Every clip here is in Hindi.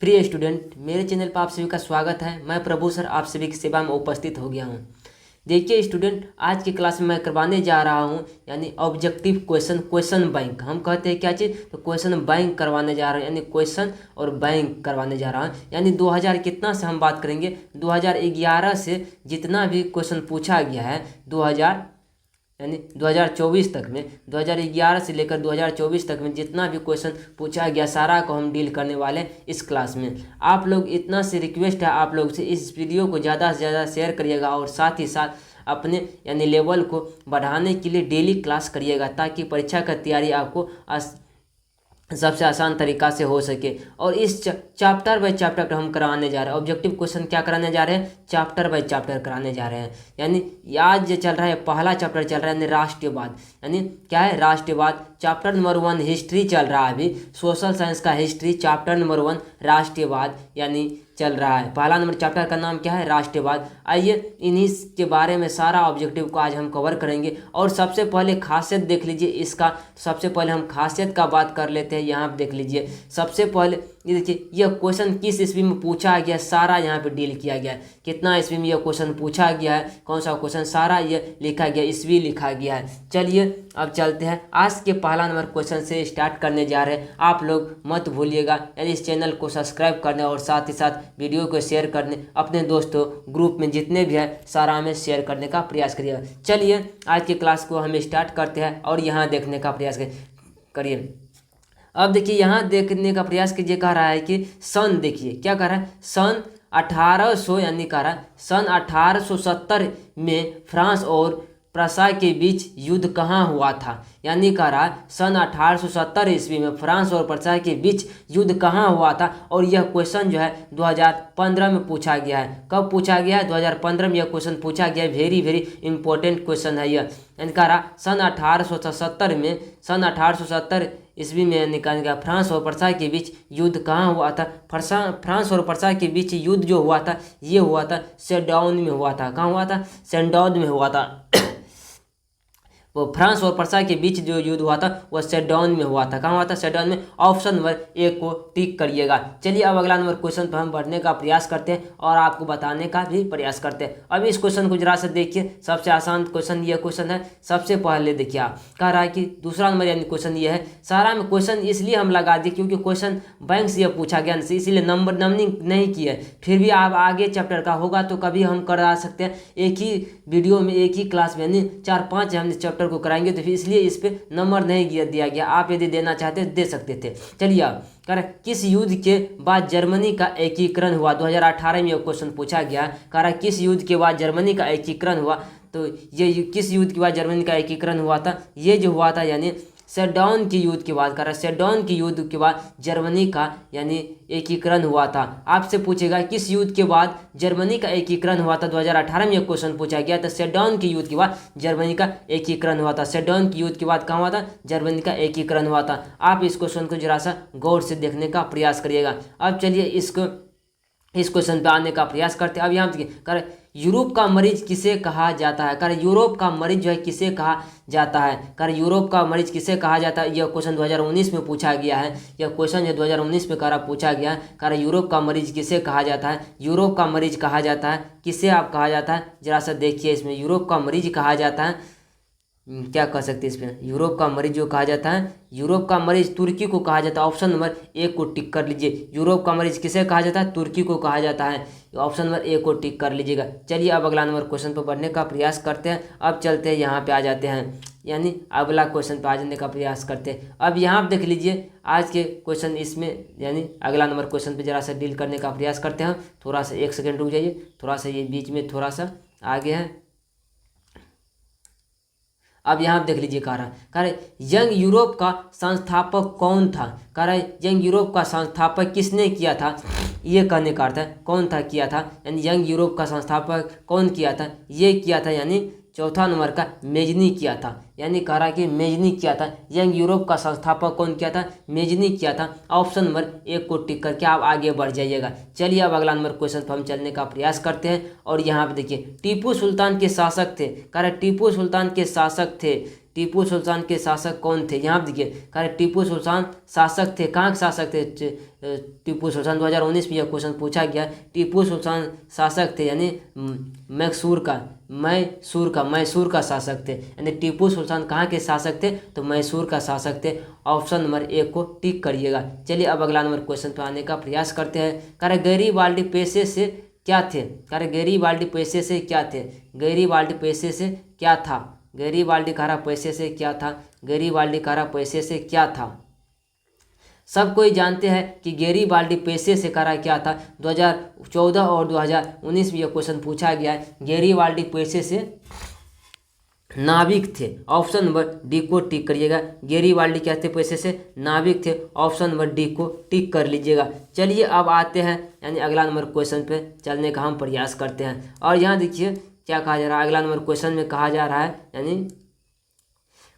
प्रिय स्टूडेंट, मेरे चैनल पर आप सभी का स्वागत है। मैं प्रभु सर आप सभी की सेवा में उपस्थित हो गया हूं। देखिए स्टूडेंट, आज की क्लास में मैं करवाने जा रहा हूं यानी ऑब्जेक्टिव क्वेश्चन बैंक। हम कहते हैं क्या चीज़, तो क्वेश्चन बैंक करवाने जा रहे हैं, यानी क्वेश्चन और बैंक करवाने जा रहा हूं। यानी 2000 कितना से हम बात करेंगे, 2011 से जितना भी क्वेश्चन पूछा गया है 2000 यानी 2024 तक में, 2011 से लेकर 2024 तक में जितना भी क्वेश्चन पूछा गया सारा को हम डील करने वाले हैं इस क्लास में। आप लोग इतना से रिक्वेस्ट है आप लोग से, इस वीडियो को ज़्यादा से ज़्यादा शेयर करिएगा और साथ ही साथ अपने यानी लेवल को बढ़ाने के लिए डेली क्लास करिएगा, ताकि परीक्षा का तैयारी आपको सबसे आसान तरीका से हो सके। और इस चैप्टर बाय चैप्टर हम कराने जा रहे हैं। ऑब्जेक्टिव क्वेश्चन क्या कराने जा रहे हैं, चैप्टर बाय चैप्टर कराने जा रहे हैं। यानी आज जो चल रहा है पहला चैप्टर चल रहा है यानी राष्ट्रवाद, यानी क्या है राष्ट्रवाद। चैप्टर नंबर 1 हिस्ट्री चल रहा है, अभी सोशल साइंस का हिस्ट्री चैप्टर नंबर 1 राष्ट्रवाद यानी चल रहा है। पहला नंबर चैप्टर का नाम क्या है, राष्ट्रवाद। आइए इन्हीं के बारे में सारा ऑब्जेक्टिव को आज हम कवर करेंगे। और सबसे पहले खासियत देख लीजिए इसका। सबसे पहले हम खासियत का बात कर लेते हैं। यहाँ पे देख लीजिए, सबसे पहले ये देखिए यह क्वेश्चन किस ईस्वी में पूछा गया, सारा यहाँ पे डील किया गया है। कितना ईस्वी में यह क्वेश्चन पूछा गया है, कौन सा क्वेश्चन, सारा ये लिखा गया, ईस्वी लिखा गया है। चलिए अब चलते हैं आज के पहला नंबर क्वेश्चन से स्टार्ट करने जा रहे हैं। आप लोग मत भूलिएगा यानी इस चैनल को सब्सक्राइब करने और साथ ही साथ वीडियो को शेयर करने, अपने दोस्तों ग्रुप में जितने भी है सारा में शेयर करने का प्रयास करिएगा। चलिए आज की क्लास को हम स्टार्ट करते हैं और यहाँ देखने का प्रयास करिए। अब देखिए यहाँ देखने का प्रयास कीजिए, कह रहा है कि सन, देखिए क्या कह रहा है, सन 1800 यानी कह रहा है सन 1870 में फ्रांस और प्रसा के बीच युद्ध कहाँ हुआ था। यानी कह रहा है सन 1870 ईस्वी में फ्रांस और प्रसा के बीच युद्ध कहाँ हुआ था। और यह क्वेश्चन जो है 2015 में पूछा गया है। कब पूछा गया है, 2015 में यह क्वेश्चन पूछा गया है। वेरी वेरी इंपॉर्टेंट क्वेश्चन है यह। यानी कह रहा सन 1870 में, सन 1870 ईस्वी में निकाल गया फ्रांस और प्रसा के बीच युद्ध कहाँ हुआ था। फ्रांस और प्रसा के बीच युद्ध जो हुआ था ये हुआ था सेडौन में हुआ था। कहाँ हुआ था, सेडौन में हुआ था। वो फ्रांस और प्रसा के बीच जो युद्ध हुआ था वह सेडौन में हुआ था। कहाँ हुआ था, सेडौन में। ऑप्शन नंबर 1 को टिक करिएगा। चलिए अब अगला नंबर क्वेश्चन पर हम बढ़ने का प्रयास करते हैं और आपको बताने का भी प्रयास करते हैं। अब इस क्वेश्चन को जरा से देखिए, सबसे आसान क्वेश्चन ये क्वेश्चन है। सबसे पहले देखिए आप, कह रहा है कि दूसरा नंबर यानी क्वेश्चन ये है। सारा में क्वेश्चन इसलिए हम लगा दिए क्योंकि क्वेश्चन बैंक से यह पूछा गया, इसीलिए नंबर नंबरिंग नहीं किया। फिर भी आप आगे चैप्टर का होगा तो कभी हम करा सकते हैं, एक ही वीडियो में एक ही क्लास में यानी 4-5 हमने चैप्टर को कराएंगे, तो इसलिए इस पे नंबर नहीं दिया गया। आप यदि देना चाहते दे सकते थे। चलिए अब कर किस युद्ध के बाद जर्मनी का एकीकरण हुआ। 2018 में यह क्वेश्चन पूछा गया। कह रहा किस युद्ध के बाद जर्मनी का एकीकरण हुआ। तो ये किस युद्ध के बाद जर्मनी का एकीकरण हुआ था, ये जो हुआ था यानी सेडौन की युद्ध के बाद। कह रहा सेडौन की युद्ध के बाद जर्मनी का यानी एकीकरण हुआ था। आपसे पूछेगा किस युद्ध के बाद जर्मनी का एकीकरण हुआ था। 2018 में यह क्वेश्चन पूछा गया था। सेडौन की युद्ध के बाद जर्मनी का एकीकरण हुआ था। सेडौन की युद्ध के बाद कहाँ हुआ था, जर्मनी का एकीकरण हुआ था। आप इस क्वेश्चन को जरा सा गौर से देखने का प्रयास करिएगा। अब चलिए इस क्वेश्चन पे आने का प्रयास करते हैं। अब यहाँ कर यूरोप का मरीज किसे कहा जाता है। कर यूरोप का मरीज जो है किसे कहा जाता है। कर यूरोप का मरीज किसे कहा जाता है। यह क्वेश्चन 2019 में पूछा गया है। यह क्वेश्चन जो 2019 में करा पूछा गया है। कर यूरोप का मरीज किसे कहा जाता है। यूरोप का मरीज कहा जाता है, किसे आप कहा जाता है, जरा सा देखिए इसमें। यूरोप का मरीज कहा जाता है, क्या कह सकते हैं इसमें, यूरोप का मरीज जो कहा जाता है, यूरोप का मरीज तुर्की को कहा जाता है। ऑप्शन नंबर 1 को टिक कर लीजिए। यूरोप का मरीज किसे कहा जाता है, तुर्की को कहा जाता है। ऑप्शन नंबर 1 को टिक कर लीजिएगा। चलिए अब अगला नंबर क्वेश्चन पर बढ़ने का प्रयास करते हैं। अब चलते हैं यहाँ पे आ जाते हैं, यानी अगला क्वेश्चन पर आ जाने का प्रयास करते हैं। अब यहाँ पर देख लीजिए आज के क्वेश्चन इसमें यानी अगला नंबर क्वेश्चन पर जरा सा डील करने का प्रयास करते हैं। थोड़ा सा 1 सेकेंड रुक जाइए, थोड़ा सा ये बीच में थोड़ा सा आगे है। अब यहाँ देख लीजिए, कह रहा यंग यूरोप का संस्थापक कौन था। कह रहा है यंग यूरोप का संस्थापक किसने किया था, ये कहने का अर्थ है कौन था किया था। यानी यंग यूरोप का संस्थापक कौन किया था, ये किया था यानी चौथा नंबर का मेजनी किया था। यानी कह रहा कि मेजनी किया था। यंग यूरोप का संस्थापक कौन किया था, मेजनी किया था। ऑप्शन नंबर 1 को टिक करके आप आगे बढ़ जाइएगा। चलिए अब अगला नंबर क्वेश्चन पर हम चलने का प्रयास करते हैं। और यहाँ पे देखिए टीपू सुल्तान के शासक थे। कह रहे टीपू सुल्तान के शासक थे। टीपू सुल्तान के शासक कौन थे? यहाँ देखिए कह रहे टीपू सुल्तान शासक थे। कहाँ के शासक थे? टीपू सुल्तान 2019 में यह क्वेश्चन पूछा गया। टीपू सुल्तान शासक थे यानी मैसूर का शासक थे। यानी टीपू सुल्तान कहाँ के शासक थे? तो मैसूर का शासक थे। ऑप्शन नंबर 1 को टिक करिएगा। चलिए अब अगला नंबर क्वेश्चन पे आने का प्रयास करते हैं। कह रहे गैरीबाल्डी पेशे से क्या थे? कह रहे गैरीबाल्डी पेशे से क्या थे? गैरीबाल्डी पेशे से क्या था? गैरीबाल्डी कह रहा पैसे से क्या था? गैरीबाल्डी कह रहा पैसे से क्या था? सब कोई जानते हैं कि गैरीबाल्डी पेशे से कह रहा क्या था? 2014 और 2019 में यह क्वेश्चन पूछा गया है। गैरीबाल्डी पेशे से नाविक थे। ऑप्शन नंबर डी को टिक करिएगा। गैरीबाल्डी क्या थे? पैसे से नाविक थे। ऑप्शन नंबर डी को टिक कर लीजिएगा। चलिए अब आते हैं यानी अगला नंबर क्वेश्चन पे चलने का हम प्रयास करते हैं। और यहाँ देखिए क्या कहा जा रहा है। अगला नंबर क्वेश्चन में कहा जा रहा है यानी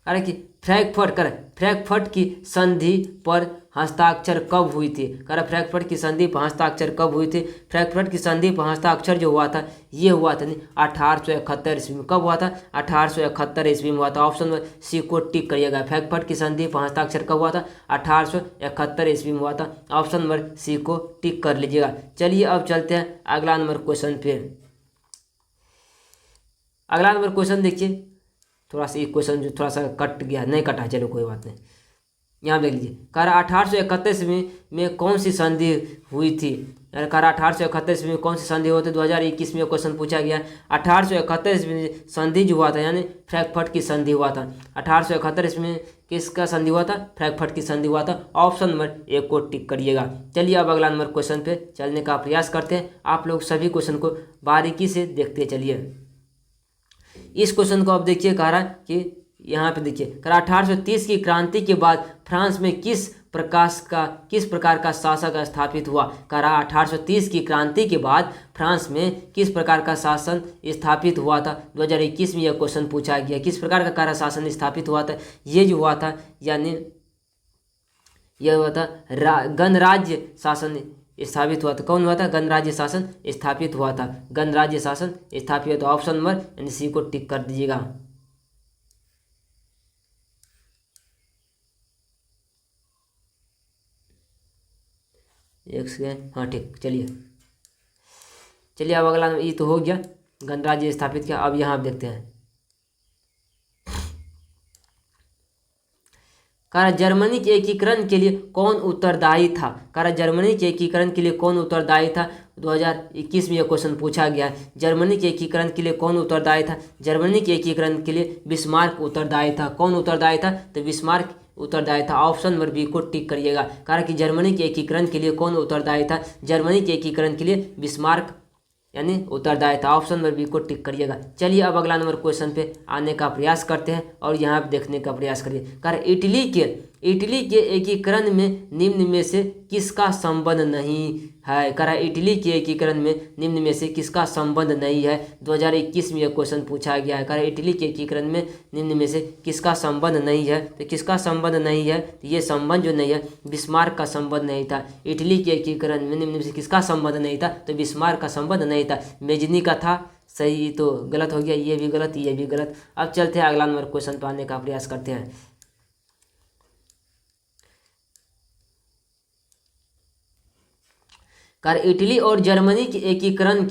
अरे कि फ्रैंकफर्ट की संधि पर हस्ताक्षर कब हुई थी? फ्रैंकफर्ट की संधि पर हस्ताक्षर कब हुई थी? फ्रैंकफर्ट की संधि पर हस्ताक्षर जो हुआ था ये हुआ था 1871 ईस्वी में। कब हुआ था? 1871 ईस्वी में हुआ था। ऑप्शन नंबर सी को टिक करिएगा। फ्रैंकफर्ट की संधि पर हस्ताक्षर कब हुआ था? 1871 ईस्वी में हुआ था। ऑप्शन नंबर सी को टिक कर लीजिएगा। चलिए अब चलते हैं अगला नंबर क्वेश्चन पे। अगला नंबर क्वेश्चन देखिए थोड़ा सा ये क्वेश्चन जो थोड़ा सा कट गया, नहीं कटा, चलो कोई बात नहीं। यहाँ देख लीजिए कह रहा 1831 में कौन सी संधि हुई थी? कह रहा 1831 में कौन सी संधि हुई थी? 2021 में क्वेश्चन पूछा गया। 1831 में संधि जो हुआ था यानी फ्रैंकफर्ट की संधि हुआ था। 1831 में किसका संधि हुआ था? फ्रैंकफर्ट की संधि हुआ था। ऑप्शन नंबर 1 को टिक करिएगा। चलिए अब अगला नंबर क्वेश्चन पे चलने का प्रयास करते हैं। आप लोग सभी क्वेश्चन को बारीकी से देखते चलिए। इस क्वेश्चन को आप देखिए कह रहा कि यहाँ पे देखिए कह रहा 1830 की क्रांति के बाद फ्रांस में किस प्रकार का शासक स्थापित हुआ? कह रहा 1830 की क्रांति के बाद फ्रांस में किस प्रकार का शासन स्थापित हुआ था? 2021 में यह क्वेश्चन पूछा गया। किस प्रकार का शासन स्थापित हुआ था? ये जो हुआ था यानी यह हुआ था गणराज्य शासन स्थापित हुआ था। कौन हुआ था? गणराज्य शासन स्थापित हुआ था। गणराज्य शासन स्थापित हुआ था। ऑप्शन नंबर यानी सी को टिक कर दीजिएगा। एक सेकेंड, हाँ ठीक। चलिए अब अगला ये तो हो गया, गणराज्य स्थापित किया। अब यहाँ आप देखते हैं कहा जर्मनी के एकीकरण के लिए कौन उत्तरदायी था? कहा जर्मनी के एकीकरण के लिए कौन उत्तरदायी था? 2021 में यह क्वेश्चन पूछा गया है। जर्मनी के एकीकरण के लिए कौन उत्तरदायी था? जर्मनी के एकीकरण के लिए बिस्मार्क उत्तरदायी था। कौन उत्तरदायी था? तो बिस्मार्क उत्तरदायी था। ऑप्शन नंबर बी को टिक करिएगा। कहा कि जर्मनी के एकीकरण के लिए कौन उत्तरदायी था? जर्मनी के एकीकरण के लिए बिस्मार्क यानी उत्तरदायी था। ऑप्शन नंबर बी को टिक करिएगा। चलिए अब अगला नंबर क्वेश्चन पे आने का प्रयास करते हैं और यहाँ पे देखने का प्रयास करिए। कह इटली के एकीकरण में निम्न में से किसका संबंध नहीं है? कह रहा इटली के एकीकरण में निम्न में से किसका संबंध नहीं है? 2021 में यह क्वेश्चन पूछा गया है। कह रहा इटली के एकीकरण में निम्न में से किसका संबंध नहीं है? तो किसका संबंध नहीं है? तो ये संबंध जो नहीं है बिस्मार्क का संबंध नहीं था। इटली के एकीकरण में निम्न में से किसका संबंध नहीं था? तो बिस्मार्क का संबंध नहीं था, मेजनी का था। सही तो गलत हो गया, ये भी गलत, ये भी गलत। अब चलते हैं अगला नंबर क्वेश्चन पर आने का प्रयास करते हैं। इटली और जर्मनी के एकीकरण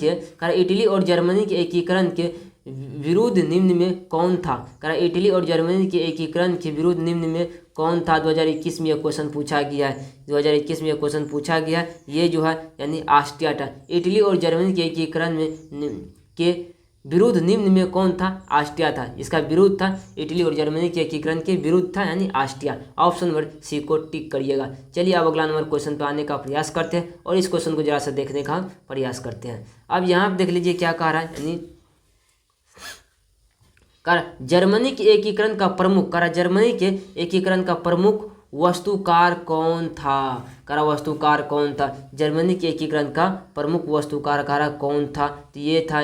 के विरुद्ध निम्न में कौन था? इटली और जर्मनी के एकीकरण के विरुद्ध निम्न में कौन था? 2021 में यह क्वेश्चन पूछा गया है। 2021 में यह क्वेश्चन पूछा गया है। ये जो है यानी ऑस्ट्रिया था। इटली और जर्मनी के एकीकरण में के विरुद्ध निम्न में कौन था? ऑस्ट्रिया था। इसका विरुद्ध था, इटली और जर्मनी के एकीकरण के विरुद्ध था यानी ऑस्ट्रिया। ऑप्शन नंबर सी को टिक करिएगा। चलिए अब अगला नंबर क्वेश्चन पर आने का प्रयास करते हैं और इस क्वेश्चन को जरा सा देखने का प्रयास करते हैं। अब यहाँ पर देख लीजिए क्या कह रहा है यानी जर्मनी के एकीकरण का प्रमुख वस्तुकार कौन था? वस्तुकार कौन था? जर्मनी के एकीकरण का प्रमुख वस्तुकार कौन था? तो ये था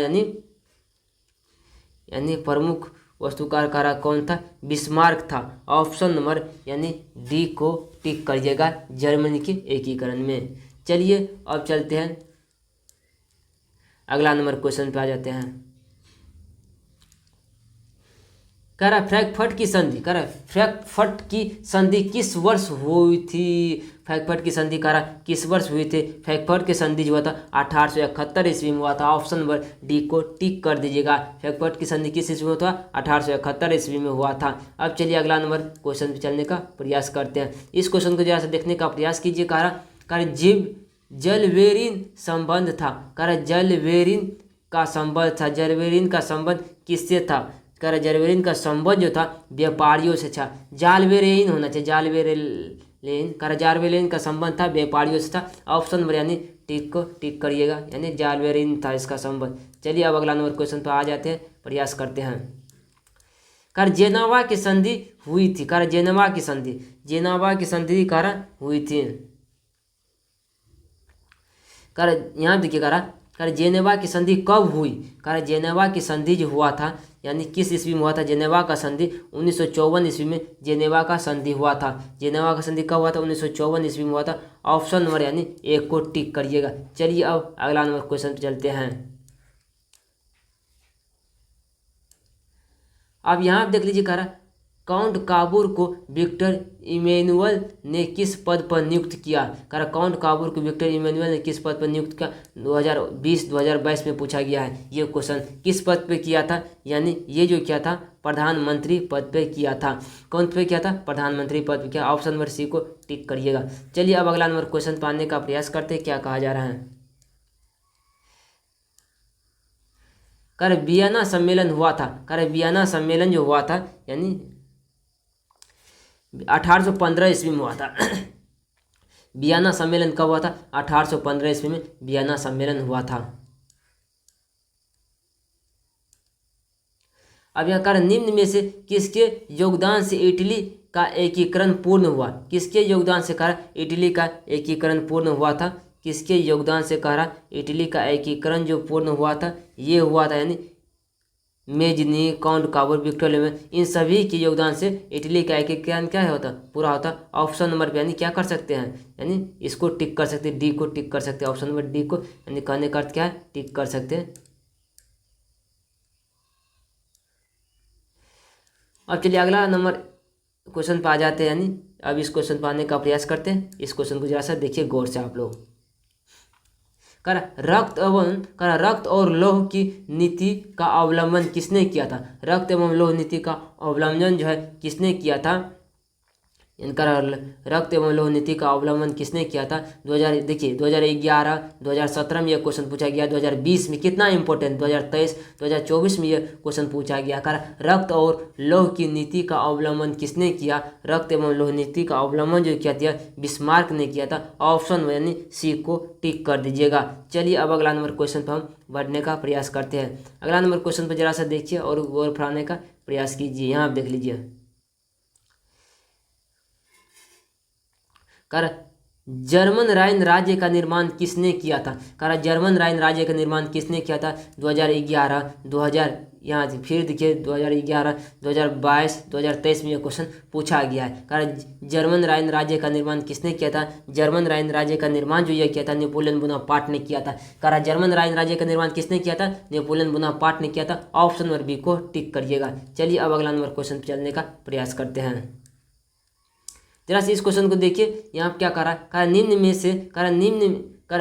यानी प्रमुख वस्तुकार कौन था? बिस्मार्क था। ऑप्शन नंबर यानी डी को टिक करिएगा जर्मनी के एकीकरण में। चलिए अब चलते हैं अगला नंबर क्वेश्चन पे आ जाते हैं। कह रहा फ्रैंकफर्ट की संधि, कह रहा फ्रैंकफर्ट की संधि किस वर्ष हुई थी। फ्रैंकफर्ट की संधि कह रहा किस वर्ष हुई थी। फ्रैंकफर्ट की संधि जो हुआ था 1871 ईस्वी में हुआ था। ऑप्शन नंबर डी को टिक कर दीजिएगा। फ्रैंकफर्ट की संधि किस ईस्वी में हुआ था, 1871 ईस्वी में हुआ था। अब चलिए अगला नंबर क्वेश्चन पे चलने का प्रयास करते हैं। इस क्वेश्चन को जरा से देखने का प्रयास कीजिए। कह रहा जीव जलवेरिन संबंध था, कह रहा जलवेरिन का संबंध था। जलवेरिन का संबंध किससे था, कह रहा जलवेरिन का संबंध जो था व्यापारियों से था। जालवेरेन होना चाहिए, जालवेरेन, कह रहा जालवेरेन का संबंध था व्यापारियों से था। ऑप्शन नंबर यानी टिक को टिक करिएगा, यानी जालवेरेन था इसका संबंध। चलिए अब अगला नंबर क्वेश्चन पर आ जाते हैं, प्रयास करते हैं। कर जेनेवा की संधि हुई थी, कर जेनेवा की संधि, जेनेवा की संधि कह हुई थी। कर यहाँ देखिए कर जेनेवा की संधि कब हुई, कर जेनेवा की संधि जो हुआ था यानी किस ईस्वी में हुआ था जेनेवा का संधि, 1954 ईस्वी में जेनेवा का संधि हुआ था। जेनेवा का संधि कब हुआ था, 1954 ईस्वी में हुआ था। ऑप्शन नंबर यानी एक को टिक करिएगा। चलिए अब अगला नंबर क्वेश्चन पे चलते हैं। अब यहाँ देख लीजिए कह रहा काउंट काबूर को विक्टर इमैनुअल ने किस पद पर नियुक्त किया। कह रहा काउंट काबूर को विक्टर इमैनुअल ने किस पद पर नियुक्त किया। 2020-2022 में पूछा गया है ये क्वेश्चन। किस पद पे किया था, यानी ये जो क्या था प्रधानमंत्री पद पे किया था। कौन पे किया था, प्रधानमंत्री पद पे किया। ऑप्शन नंबर सी को टिक करिएगा। चलिए अब अगला नंबर क्वेश्चन पाने का प्रयास करते हैं, क्या कहा जा रहा है। कर वियना सम्मेलन हुआ था, कर वियना सम्मेलन जो हुआ था यानी 1815 ईस्वी में हुआ था। वियना सम्मेलन कब हुआ था, 1815 ईस्वी में वियना सम्मेलन हुआ था। अब यहाँ कर निम्न में से किसके योगदान से इटली का एकीकरण पूर्ण हुआ। किसके योगदान से कह रहा इटली का एकीकरण पूर्ण हुआ था। किसके योगदान से कह रहा इटली का एकीकरण जो पूर्ण हुआ था, ये हुआ था यानी मेजनी, काउंट काबूर, विक्टर लेमन, इन सभी के योगदान से इटली का एकीकरण क्या होता पूरा होता। ऑप्शन नंबर पे यानी क्या कर सकते हैं, यानी इसको टिक कर सकते हैं, डी को टिक कर सकते हैं। ऑप्शन नंबर डी को यानी कहने का अर्थ क्या है, टिक कर सकते हैं। अब चलिए अगला नंबर क्वेश्चन पे आ जाते हैं, यानी अब इस क्वेश्चन पर आने का प्रयास करते हैं। इस क्वेश्चन को जरा सा देखिए गौर से आप लोग। कर रक्त और लौह की नीति का अवलंबन किसने किया था। रक्त एवं लौह नीति का अवलंबन जो है किसने किया था, इनका रक्त एवं लौह नीति का अवलंबन किसने किया था। 2011 2017 में यह क्वेश्चन पूछा गया। 2020 में कितना इंपॉर्टेंट, 2023 2024 में यह क्वेश्चन पूछा गया। कर रक्त और लौह की नीति का अवलंबन किसने किया। रक्त एवं लौह नीति का अवलंबन जो किया था बिस्मार्क ने किया था। ऑप्शन यानी सी को टिक कर दीजिएगा। चलिए अब अगला नंबर क्वेश्चन पर हम बढ़ने का प्रयास करते हैं। अगला नंबर क्वेश्चन पर जरा सा देखिए और गौर फराने का प्रयास कीजिए। यहाँ आप देख लीजिए। कर जर्मन राइन राज्य का निर्माण किसने किया था। कर जर्मन राइन राज्य का निर्माण किसने किया था। 2011 2000 यहाँ फिर देखिए 2011 2022 2023 में यह क्वेश्चन पूछा गया है। कर जर्मन राइन राज्य का निर्माण किसने किया था। जर्मन राइन राज्य का निर्माण जो यह किया था नेपोलियन बोनापार्ट ने किया था। कर जर्मन राइन राज्य का निर्माण किसने किया था, नेपोलियन बोनापार्ट ने किया था। ऑप्शन नंबर बी को टिक करिएगा। चलिए अब अगला नंबर क्वेश्चन पर चलने का प्रयास करते हैं। जरा से इस क्वेश्चन को देखिए। यहाँ क्या कह रहा है,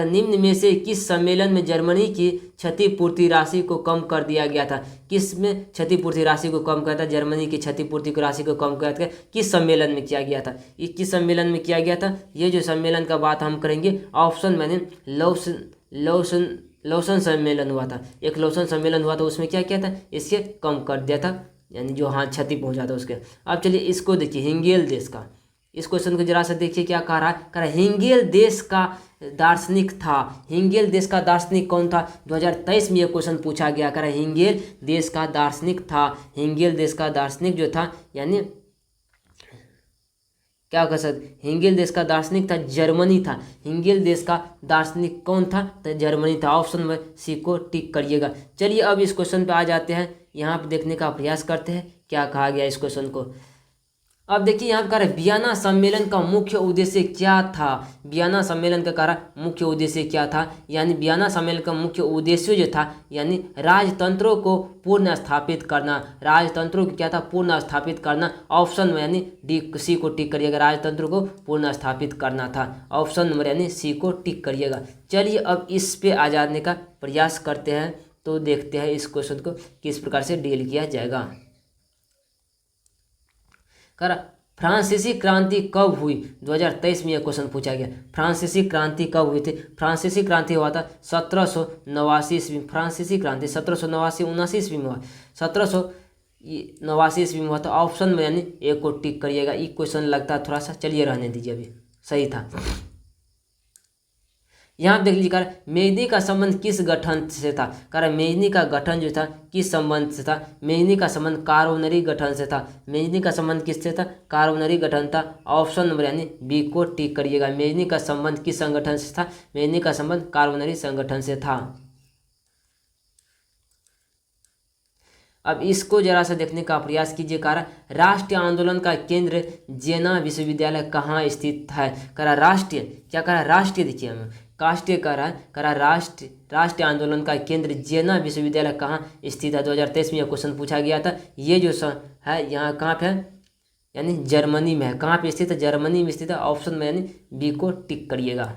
निम्न में से किस सम्मेलन में जर्मनी की क्षतिपूर्ति राशि को कम कर दिया गया था। किस में क्षतिपूर्ति राशि को कम किया था, जर्मनी की क्षतिपूर्ति राशि को कम किया था, किस सम्मेलन में किया गया था। ये किस सम्मेलन में किया गया था, ये जो सम्मेलन का बात हम करेंगे। ऑप्शन मैंने लौसन सम्मेलन हुआ था। एक लौसन सम्मेलन हुआ था, उसमें क्या किया था, इससे कम कर दिया था, यानी जो हाँ क्षति पहुँचा था उसके। अब चलिए इसको देखिए, हिंगेल देश का, इस क्वेश्चन को जरा सा देखिए क्या कह रहा है। कह रहा है हिंगेल देश का दार्शनिक था। हिंगेल देश का दार्शनिक कौन था, 2023 में यह क्वेश्चन पूछा गया। कह रहा है हिंगेल देश का दार्शनिक था। हिंगेल देश का दार्शनिक जो था यानी क्या कह सकते, हिंगेल देश का दार्शनिक था जर्मनी था। हिंगेल देश का दार्शनिक कौन था, तो जर्मनी था। ऑप्शन नंबर सी को टिक करिएगा। चलिए अब इस क्वेश्चन पे आ जाते हैं। यहाँ पे देखने का प्रयास करते हैं क्या कहा गया इस क्वेश्चन को। अब देखिए यहाँ पर कह रहा है वियना सम्मेलन का मुख्य उद्देश्य क्या था। वियना सम्मेलन का कह रहा मुख्य उद्देश्य क्या था, यानी वियना सम्मेलन का मुख्य उद्देश्य जो था यानी राजतंत्रों को पूर्ण स्थापित करना। राजतंत्रों को क्या था, पूर्ण स्थापित करना। ऑप्शन में यानी डी सी को टिक करिएगा, राजतंत्र को पूर्ण स्थापित करना था। ऑप्शन नंबर यानी सी को टिक करिएगा। चलिए अब इस पे आ जाने का प्रयास करते हैं, तो देखते हैं इस क्वेश्चन को किस प्रकार से डील किया जाएगा। कर फ्रांसीसी क्रांति कब हुई, 2023 में यह क्वेश्चन पूछा गया। फ्रांसीसी क्रांति कब हुई थी। फ्रांसीसी क्रांति हुआ था 1789 ईस्वी। फ्रांसीसी क्रांति 1789 ईस्वी में हुआ, 1789 ईस्वी में हुआ था। ऑप्शन में यानी ए को टिक करिएगा। ये क्वेश्चन लगता है थोड़ा सा, चलिए रहने दीजिए, अभी सही था। यहाँ देख लीजिए, मेजनी का संबंध किस गठन से था। कारण मेजनी का गठन जो था किस संबंध से था। मेजनी का संबंध कार्बोनरी गठन से था। मेजनी का संबंध किससे था, कार्बोनरी गठन था। ऑप्शन नंबर यानी बी को टिक करिएगा। मेजनी का संबंध किस संगठन से था, मेजनी का संबंध कार्बोनरी संगठन से था। अब इसको जरा सा देखने का प्रयास कीजिए। कारण राष्ट्रीय आंदोलन का केंद्र जेना विश्वविद्यालय कहाँ स्थित है। करा राष्ट्रीय, क्या करा राष्ट्रीय, देखिए हमें काष्ट्रीय करा राष्ट्रीय आंदोलन का केंद्र जेना विश्वविद्यालय कहाँ स्थित है। 2023 में यह क्वेश्चन पूछा गया था। ये जो है यहाँ कहाँ पे है, यानी जर्मनी में है। कहाँ पे स्थित है, जर्मनी में स्थित है। ऑप्शन में यानी बी को टिक करिएगा।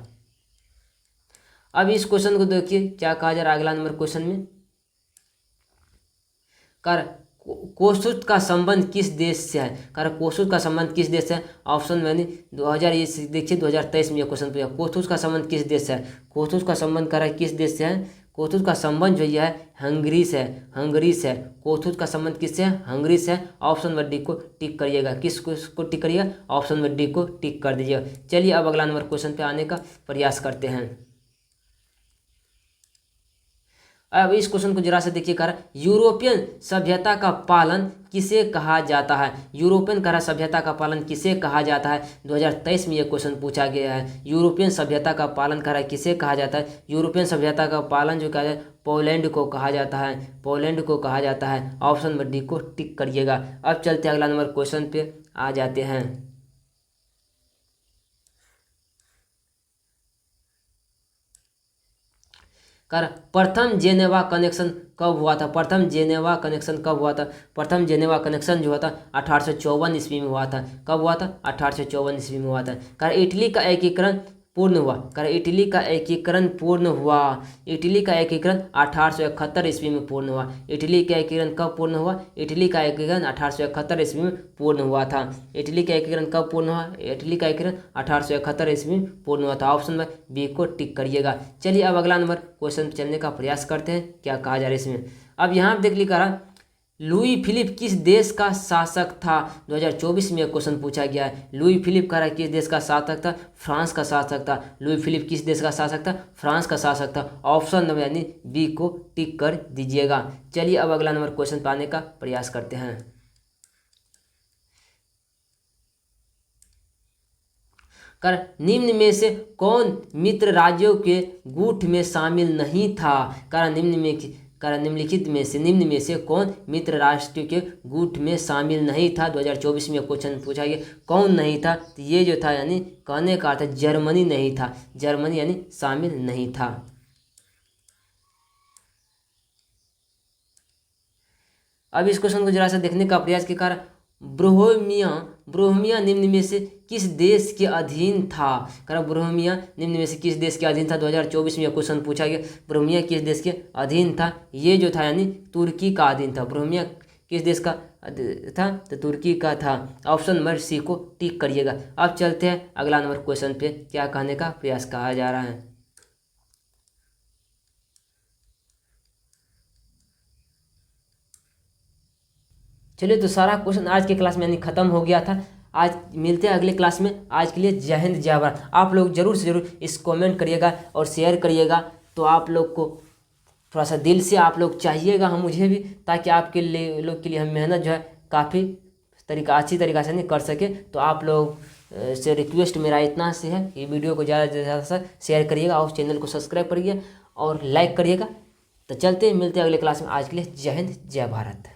अब इस क्वेश्चन को देखिए क्या कहा जा रहा है अगला नंबर क्वेश्चन में। कर कोसुत का संबंध किस देश से है। कर कोसुत का संबंध किस देश से है। ऑप्शन में 2000 ये देखिए 2023 में यह क्वेश्चन पूछा। कोसुत का संबंध किस देश से है। कोसुत का संबंध कर किस देश से है। कोसुत का संबंध जो यह है हंगरी से है, हंगरी से। कोसुत का संबंध किससे है, हंगरी से। ऑप्शन नंबर डी को टिक करिएगा। किस को टिक करिएगा, ऑप्शन नंबर डी को टिक कर दीजिएगा। चलिए अब अगला नंबर क्वेश्चन पे आने का प्रयास करते हैं। अब इस क्वेश्चन को जरा से देखिए। कर यूरोपियन सभ्यता का पालन किसे कहा जाता है। यूरोपियन करा सभ्यता का पालन किसे कहा जाता है। 2023 में यह क्वेश्चन पूछा गया है। यूरोपियन सभ्यता का पालन करा किसे कहा जाता है। यूरोपियन सभ्यता का पालन जो कहा जाए पोलैंड को कहा जाता है, पोलैंड को कहा जाता है। ऑप्शन नंबर डी को टिक करिएगा। अब चलते अगला नंबर क्वेश्चन पे आ जाते हैं। कर प्रथम जेनेवा कनेक्शन कब हुआ था। प्रथम जेनेवा कनेक्शन कब हुआ था। प्रथम जेनेवा कनेक्शन जो हुआ था 1854 ईस्वी में हुआ था। कब हुआ था, 1854 ईस्वी में हुआ था। कर इटली का एकीकरण पूर्ण हुआ। कर इटली का एकीकरण पूर्ण हुआ। इटली का एकीकरण 1871 ईस्वी में पूर्ण हुआ। इटली का एकीकरण कब पूर्ण हुआ। इटली का एकीकरण 1871 ईस्वी में पूर्ण हुआ था। इटली का एकीकरण कब पूर्ण हुआ। इटली का एकीकरण 1871 ईस्वी में पूर्ण हुआ था। ऑप्शन में बी को टिक करिएगा। चलिए अब अगला नंबर क्वेश्चन चलने का प्रयास करते हैं क्या कहा जा रहा है इसमें। अब यहाँ देख लीजिए, लुई फिलिप किस देश का शासक था। 2024 में क्वेश्चन पूछा गया है। लुई फिलिप कह रहा है किस देश का शासक था, फ्रांस का शासक था। लुई फिलिप किस देश का शासक था, फ्रांस का शासक था। ऑप्शन नंबर यानी बी को टिक कर दीजिएगा। चलिए अब अगला नंबर क्वेश्चन पाने का प्रयास करते हैं। कर निम्न में से कौन मित्र राज्यों के गुट में शामिल नहीं था। निम्नलिखित में से कौन मित्र राष्ट्र के गुट में शामिल नहीं था। 2024 में क्वेश्चन पूछा गया कौन नहीं था, तो ये जो था यानी कहने का अर्थ जर्मनी नहीं था। जर्मनी यानी शामिल नहीं था। अब इस क्वेश्चन को जरा सा देखने का प्रयास के कारण ब्रोहमिया निम्न में से किस देश के अधीन था। ब्रोहमिया निम्न में से किस देश के अधीन था। 2024 में यह क्वेश्चन पूछा गया ब्रोहमिया किस देश के अधीन था। ये जो था यानी तुर्की का अधीन था। ब्रोहमिया किस देश का था, तो तुर्की का था। ऑप्शन नंबर सी को टिक करिएगा। अब चलते हैं अगला नंबर क्वेश्चन पे क्या कहने का प्रयास कहा जा रहा है। चलिए तो सारा क्वेश्चन आज के क्लास में यानी ख़त्म हो गया था। आज मिलते हैं अगले क्लास में। आज के लिए जय हिंद जय भारत। आप लोग ज़रूर से ज़रूर इस कमेंट करिएगा और शेयर करिएगा। तो आप लोग को थोड़ा सा दिल से आप लोग चाहिएगा हम मुझे भी, ताकि आपके लिए लोग के लिए हम मेहनत जो है काफ़ी अच्छी तरीक़ा से नहीं कर सके। तो आप लोग से रिक्वेस्ट मेरा इतना से है कि वीडियो को ज़्यादा से ज़्यादा शेयर करिएगा और चैनल को सब्सक्राइब करिए और लाइक करिएगा। तो चलते मिलते हैं अगले क्लास में। आज के लिए जय हिंद जय भारत।